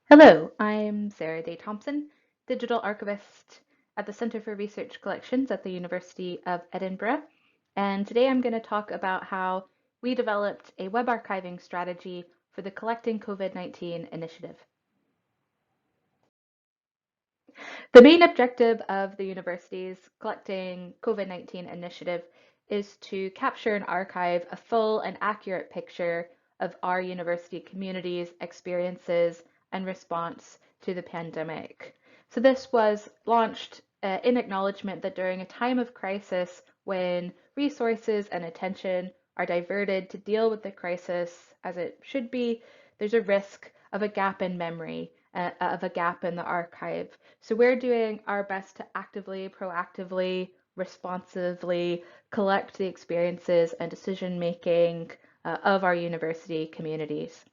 Hello, I'm Sara Thomson, Digital Archivist at the Centre for Research Collections at the University of Edinburgh. And today I'm going to talk about how we developed a web archiving strategy for the Collecting COVID-19 initiative. The main objective of the university's Collecting COVID-19 initiative is to capture and archive a full and accurate picture of our university community's experiences and response to the pandemic. So this was launched in acknowledgement that during a time of crisis, when resources and attention are diverted to deal with the crisis as it should be, there's a risk of a gap in memory, of a gap in the archive. So we're doing our best to actively, proactively, responsively collect the experiences and decision making of our university communities.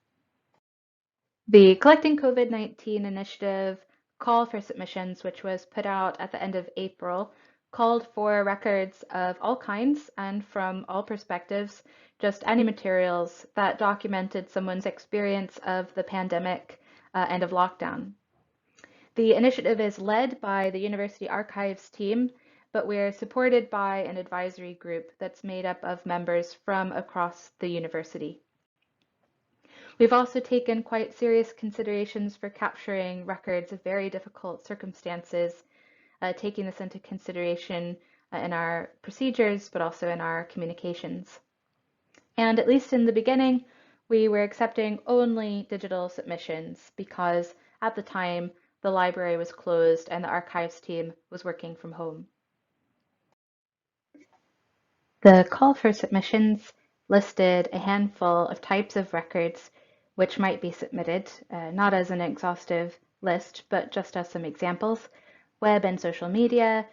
The Collecting COVID-19 initiative call for submissions, which was put out at the end of April, called for records of all kinds and from all perspectives, just any materials that documented someone's experience of the pandemic and of lockdown. The initiative is led by the University Archives team, but we're supported by an advisory group that's made up of members from across the university. We've also taken quite serious considerations for capturing records of very difficult circumstances, taking this into consideration in our procedures, but also in our communications. And at least in the beginning, we were accepting only digital submissions because at the time, the library was closed and the archives team was working from home. The call for submissions listed a handful of types of records which might be submitted, not as an exhaustive list, but just as some examples: web and social media,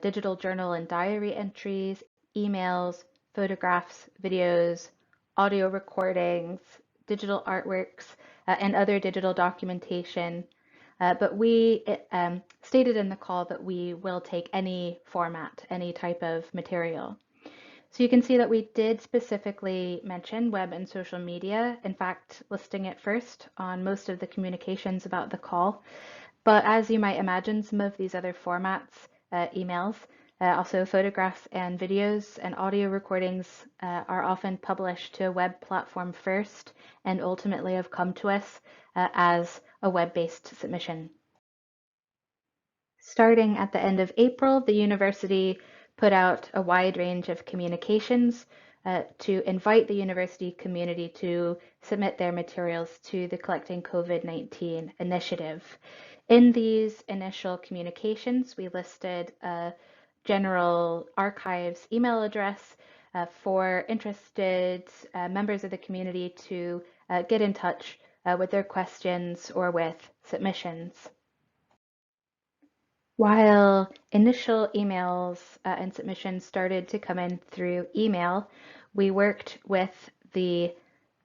digital journal and diary entries, emails, photographs, videos, audio recordings, digital artworks, and other digital documentation. But we stated in the call that we will take any format, any type of material. So you can see that we did specifically mention web and social media, in fact, listing it first on most of the communications about the call. But as you might imagine, some of these other formats, emails, also photographs and videos and audio recordings are often published to a web platform first and ultimately have come to us as a web-based submission. Starting at the end of April, the university put out a wide range of communications to invite the university community to submit their materials to the Collecting COVID-19 initiative. In these initial communications, we listed a general archives email address for interested members of the community to get in touch with their questions or with submissions. While initial emails and submissions started to come in through email, we worked with the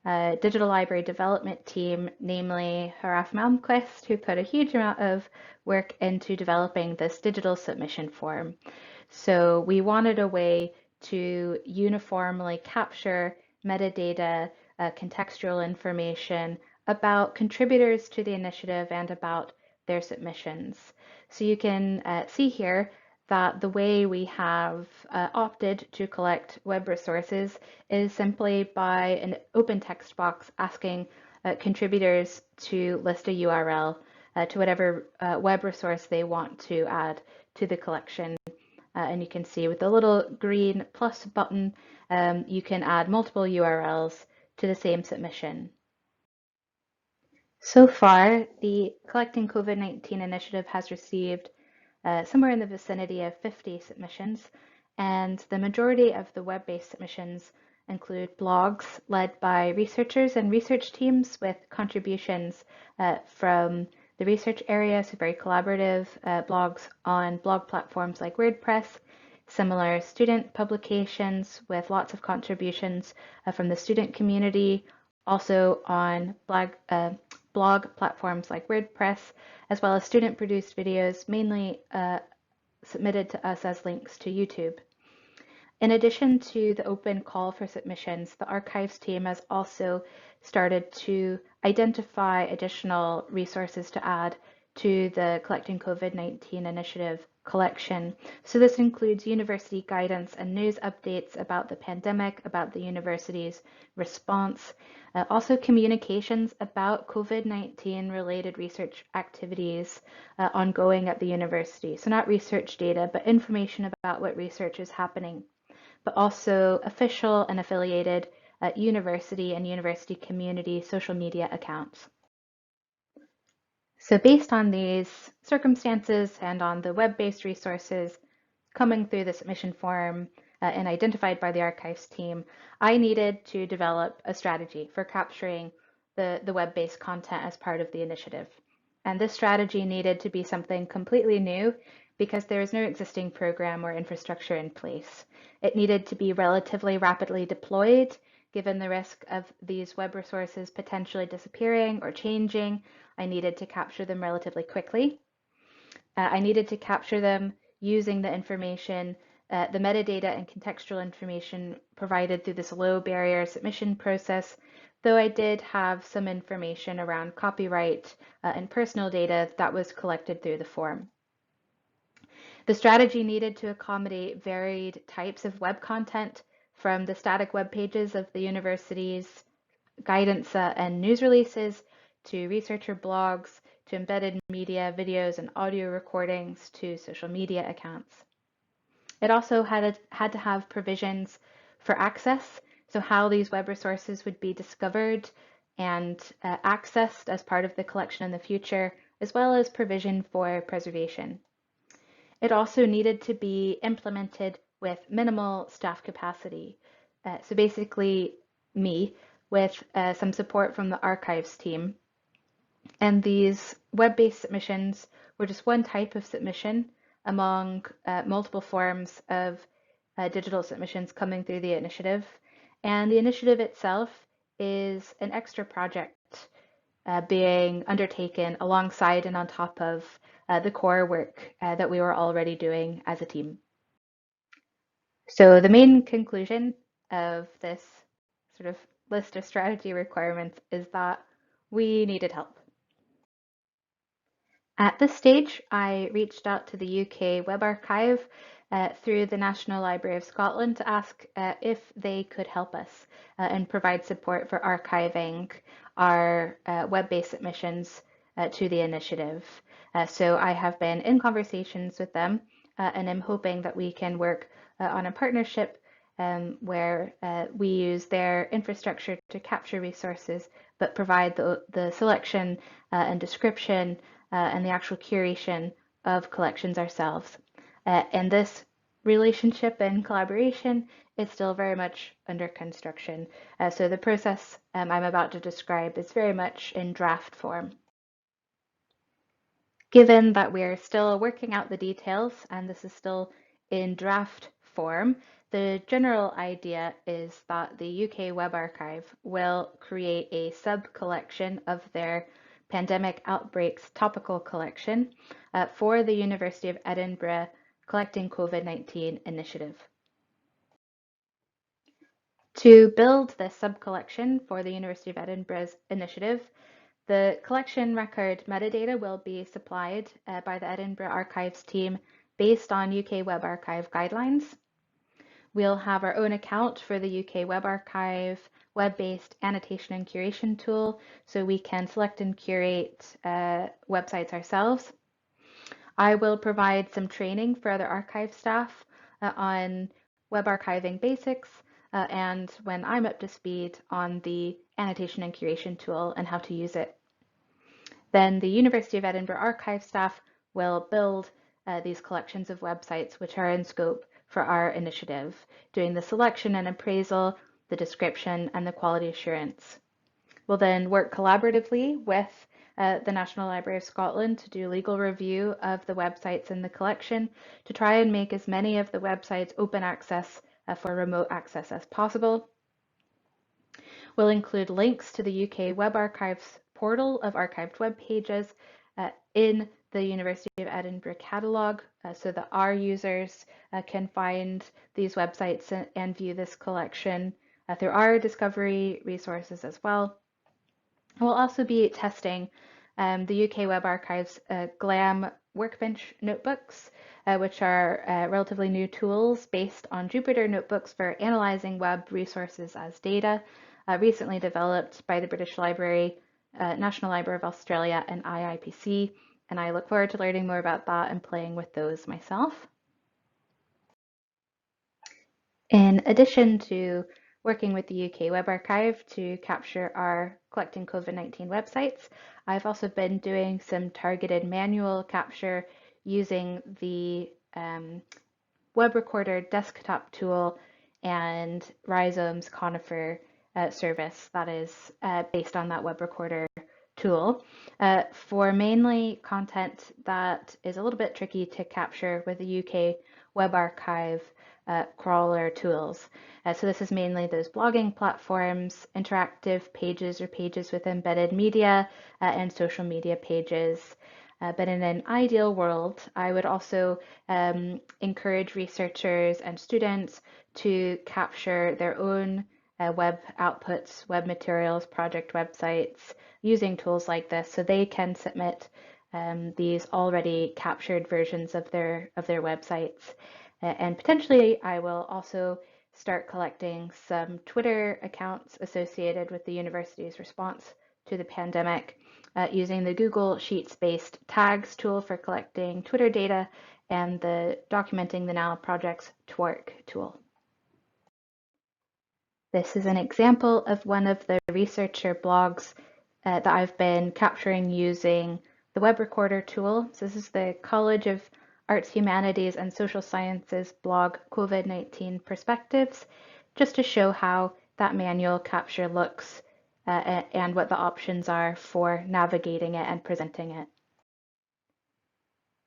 digital library development team, namely Haraf Malmquist, who put a huge amount of work into developing this digital submission form. So we wanted a way to uniformly capture metadata, contextual information about contributors to the initiative and about their submissions. So you can see here that the way we have opted to collect web resources is simply by an open text box asking contributors to list a URL to whatever web resource they want to add to the collection. And you can see with the little green plus button, you can add multiple URLs to the same submission. So far, the Collecting COVID-19 initiative has received somewhere in the vicinity of 50 submissions, and the majority of the web-based submissions include blogs led by researchers and research teams with contributions from the research area, so very collaborative blogs on blog platforms like WordPress, similar student publications with lots of contributions from the student community, also on blog platforms like WordPress, as well as student-produced videos, mainly submitted to us as links to YouTube. In addition to the open call for submissions, the archives team has also started to identify additional resources to add to the Collecting COVID-19 Initiative collection. So this includes university guidance and news updates about the pandemic, about the university's response, also communications about COVID-19 related research activities ongoing at the university. So not research data, but information about what research is happening, but also official and affiliated university and university community social media accounts. So based on these circumstances and on the web-based resources coming through the submission form and identified by the archives team, I needed to develop a strategy for capturing the web-based content as part of the initiative. And this strategy needed to be something completely new because there is no existing program or infrastructure in place. It needed to be relatively rapidly deployed, given the risk of these web resources potentially disappearing or changing. I needed to capture them relatively quickly. I needed to capture them using the information, the metadata and contextual information provided through this low barrier submission process, though I did have some information around copyright and personal data that was collected through the form. The strategy needed to accommodate varied types of web content, from the static web pages of the university's guidance and news releases, to researcher blogs, to embedded media, videos, and audio recordings, to social media accounts. It also had to have provisions for access, so how these web resources would be discovered and accessed as part of the collection in the future, as well as provision for preservation. It also needed to be implemented with minimal staff capacity. So basically me, with some support from the archives team. And these web-based submissions were just one type of submission among multiple forms of digital submissions coming through the initiative. And the initiative itself is an extra project being undertaken alongside and on top of the core work that we were already doing as a team. So the main conclusion of this sort of list of strategy requirements is that we needed help. At this stage, I reached out to the UK Web Archive through the National Library of Scotland to ask if they could help us and provide support for archiving our web-based submissions to the initiative. So I have been in conversations with them and I'm hoping that we can work on a partnership where we use their infrastructure to capture resources, but provide the selection and description and the actual curation of collections ourselves. And this relationship and collaboration is still very much under construction. So the process I'm about to describe is very much in draft form. Given that we're still working out the details and this is still in draft form, the general idea is that the UK Web Archive will create a sub-collection of their Pandemic Outbreaks Topical Collection for the University of Edinburgh Collecting COVID-19 Initiative. To build this sub-collection for the University of Edinburgh's initiative, the collection record metadata will be supplied by the Edinburgh Archives team based on UK Web Archive guidelines. We'll have our own account for the UK Web Archive web-based annotation and curation tool, so we can select and curate websites ourselves. I will provide some training for other archive staff on web archiving basics, and when I'm up to speed on the annotation and curation tool and how to use it. Then the University of Edinburgh archive staff will build these collections of websites which are in scope for our initiative, doing the selection and appraisal, the description, and the quality assurance. We'll then work collaboratively with the National Library of Scotland to do legal review of the websites in the collection to try and make as many of the websites open access for remote access as possible. We'll include links to the UK Web Archives portal of archived web pages in the University of Edinburgh catalogue so that our users can find these websites and view this collection through our discovery resources as well. We'll also be testing the UK Web Archive's GLAM Workbench notebooks, which are relatively new tools based on Jupyter notebooks for analyzing web resources as data, recently developed by the British Library, National Library of Australia, and IIPC. And I look forward to learning more about that and playing with those myself. In addition to working with the UK Web Archive to capture our collecting COVID-19 websites, I've also been doing some targeted manual capture using the web recorder desktop tool and Rhizome's Conifer service that is based on that web recorder tool for mainly content that is a little bit tricky to capture with the UK Web Archive crawler tools. So this is mainly those blogging platforms, interactive pages or pages with embedded media, and social media pages. But in an ideal world, I would also encourage researchers and students to capture their own web outputs, web materials, project websites using tools like this so they can submit these already captured versions of their websites. And potentially, I will also start collecting some Twitter accounts associated with the university's response to the pandemic using the Google Sheets-based tags tool for collecting Twitter data and the Documenting the Now project's Twerk tool. This is an example of one of the researcher blogs that I've been capturing using the web recorder tool. So this is the College of Arts, Humanities, and Social Sciences blog COVID-19 Perspectives, just to show how that manual capture looks and what the options are for navigating it and presenting it.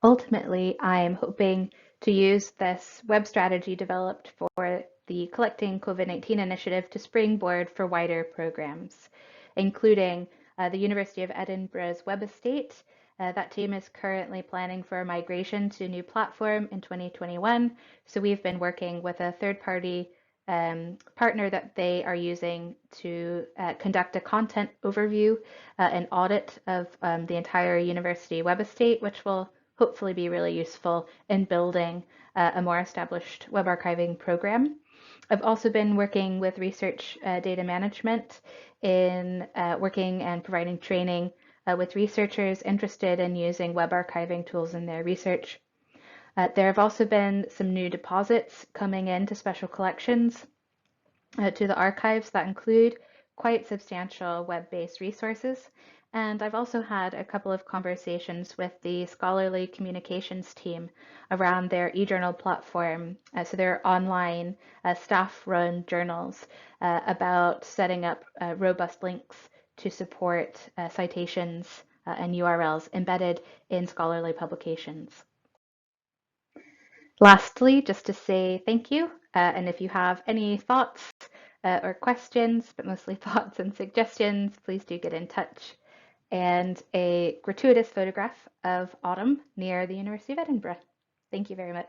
Ultimately, I'm hoping to use this web strategy developed for the Collecting COVID-19 initiative to springboard for wider programs, including the University of Edinburgh's web estate. That team is currently planning for a migration to a new platform in 2021. So we've been working with a third-party partner that they are using to conduct a content overview and audit of the entire university web estate, which will hopefully be really useful in building a more established web archiving program. I've also been working with research data management in working and providing training with researchers interested in using web archiving tools in their research. There have also been some new deposits coming into special collections to the archives that include quite substantial web-based resources. And I've also had a couple of conversations with the scholarly communications team around their eJournal platform, so their online staff-run journals, about setting up robust links to support citations and URLs embedded in scholarly publications. Lastly, just to say thank you, and if you have any thoughts or questions, but mostly thoughts and suggestions, please do get in touch. And a gratuitous photograph of autumn near the University of Edinburgh. Thank you very much.